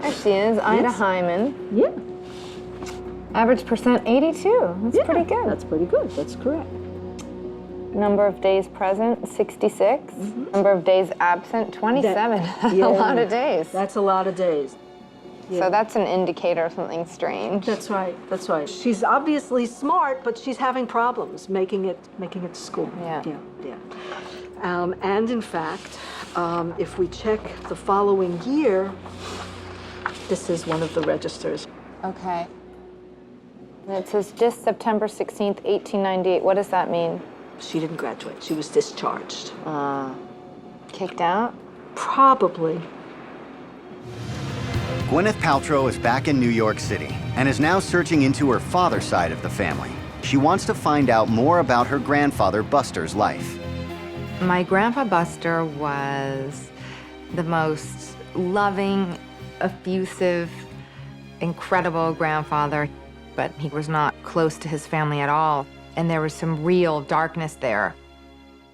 There she is, Ida Yes. Hyman. Yeah. Average percent 82. That's pretty good. That's pretty good. That's correct. Number of days present 66. Number of days absent 27. That's Yeah. a lot of days. That's a lot of days. So that's an indicator of something strange. That's right. That's right. She's obviously smart, but she's having problems making it to school. Yeah. And in fact, if we check the following year, this is one of the registers. Okay. And it says just September 16th, 1898. What does that mean? She didn't graduate. She was discharged. Kicked out? Probably. Gwyneth Paltrow is back in New York City and is now searching into her father's side of the family. She wants to find out more about her grandfather Buster's life. My grandpa Buster was the most loving, effusive, incredible grandfather, but he was not close to his family at all, and there was some real darkness there.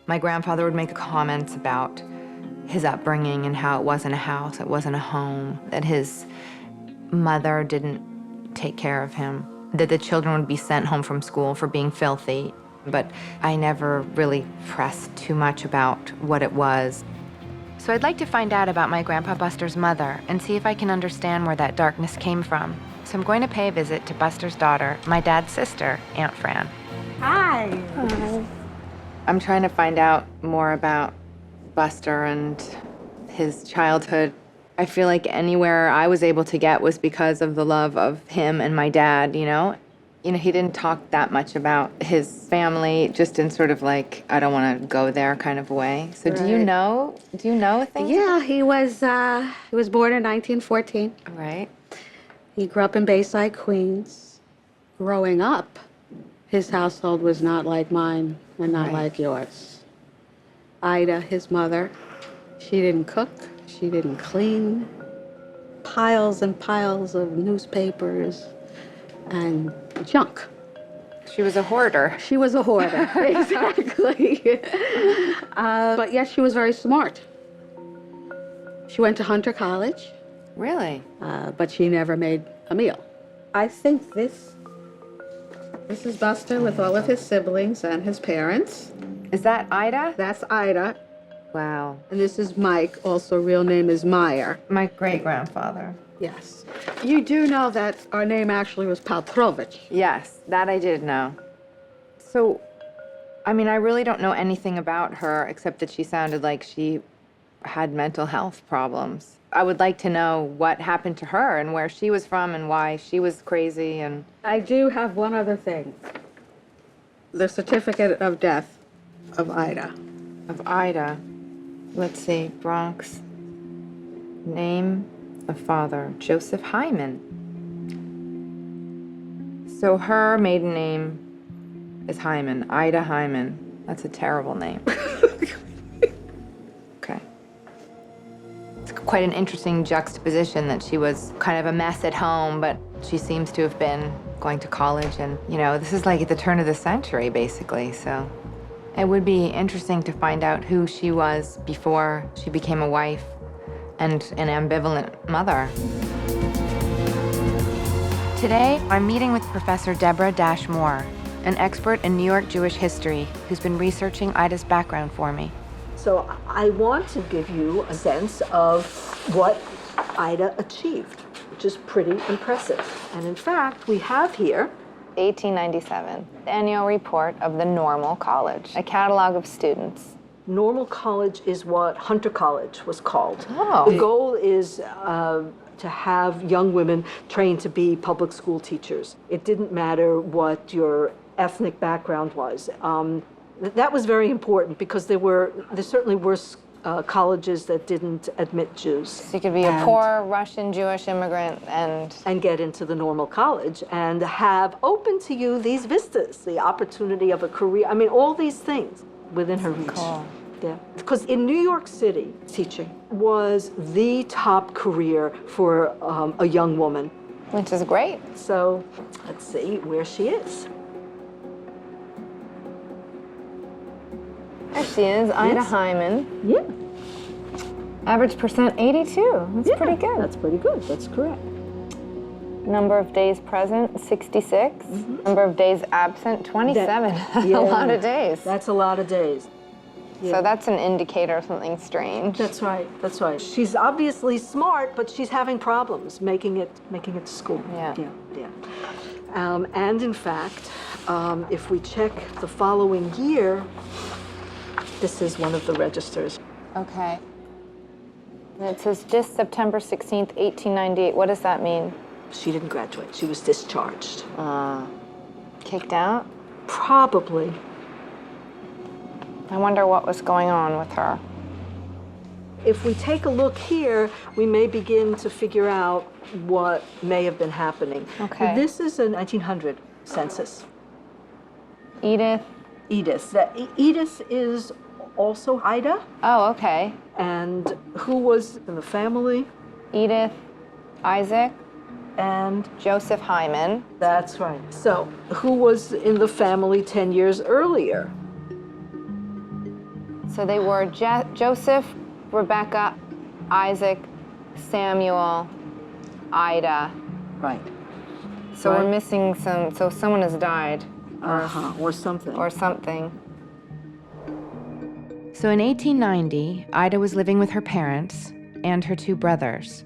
My grandfather would make comments about his upbringing and how it wasn't a house, it wasn't a home, that his mother didn't take care of him, that the children would be sent home from school for being filthy. But I never really pressed too much about what it was. So I'd like to find out about my Grandpa Buster's mother and see if I can understand where that darkness came from. So I'm going to pay a visit to Buster's daughter, my dad's sister, Aunt Fran. Hi. Hi. I'm trying to find out more about Buster and his childhood. I feel like anywhere I was able to get was because of the love of him and my dad, you know? He didn't talk that much about his family, just in sort of like, I don't want to go there kind of way. So Right. do you know things? Yeah, he was born in 1914. Right. He grew up in Bayside, Queens. Growing up, his household was not like mine and not Right. like yours. Ida, his mother, she didn't cook, she didn't clean. Piles and piles of newspapers and junk. She was a hoarder. She was a hoarder, exactly. But yes, she was very smart. She went to Hunter College, Really? but she never made a meal. I think this is Buster with all of his siblings and his parents. Is that Ida? That's Ida. Wow. And this is Mike, also real name is Meyer. My great-grandfather. Yes. You do know that our name actually was Paltrovich. Yes, that I did know. So, I mean, I really don't know anything about her except that she sounded like she had mental health problems. I would like to know what happened to her and where she was from and why she was crazy and... I do have one other thing. The certificate of death of Ida. Of Ida. Let's see, Bronx. Name of father, Joseph Hyman. So her maiden name is Hyman, Ida Hyman. That's a terrible name. Okay. It's quite an interesting juxtaposition that she was kind of a mess at home, but she seems to have been going to college and, this is like at the turn of the century, basically, so. It would be interesting to find out who she was before she became a wife and an ambivalent mother. Today, I'm meeting with Professor Deborah Dash Moore, an expert in New York Jewish history who's been researching Ida's background for me. So I want to give you a sense of what Ida achieved, which is pretty impressive. And in fact, we have here 1897, the annual report of the Normal College, a catalog of students. Normal College is what Hunter College was called. Oh. The goal is to have young women trained to be public school teachers. It didn't matter what your ethnic background was. That was very important because there certainly were colleges that didn't admit Jews. So you could be a poor Russian Jewish immigrant and get into the Normal College and have open to you these vistas, the opportunity of a career. I mean, all these things within her reach. Cool. Yeah, because in New York City, teaching was the top career for a young woman. Which is great. So let's see where she is. There she is, Ida Yes. Hyman. Yeah. Average percent, 82. That's Yeah, pretty good. That's pretty good. That's correct. Number of days present, 66. Number of days absent, 27. That's Yeah. a lot of days. That's a lot of days. So that's an indicator of something strange. That's right. That's right. She's obviously smart, but she's having problems making it to school. Yeah. And in fact, if we check the following year, this is one of the registers. Okay. And it says just September 16th, 1898. What does that mean? She didn't graduate. She was discharged. Kicked out? Probably. I wonder what was going on with her. If we take a look here, we may begin to figure out what may have been happening. Okay. This is a 1900 census. Edith? Edith. Edith is also Ida, Oh, okay. and who was in the family, Edith, Isaac, and Joseph Hyman. that's right. So, who was in the family 10 years earlier? So they were Joseph, Rebecca, Isaac, Samuel, Ida. Right. So Right. we're missing some, so someone has died Or something. or something. So in 1890, Ida was living with her parents and her 2 brothers.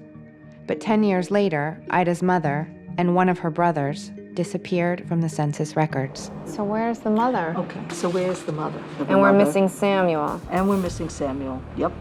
But 10 years later, Ida's mother and one of her brothers disappeared from the census records. So where's the mother? Okay, so where's the mother? And we're missing Samuel. And we're missing Samuel. Yep.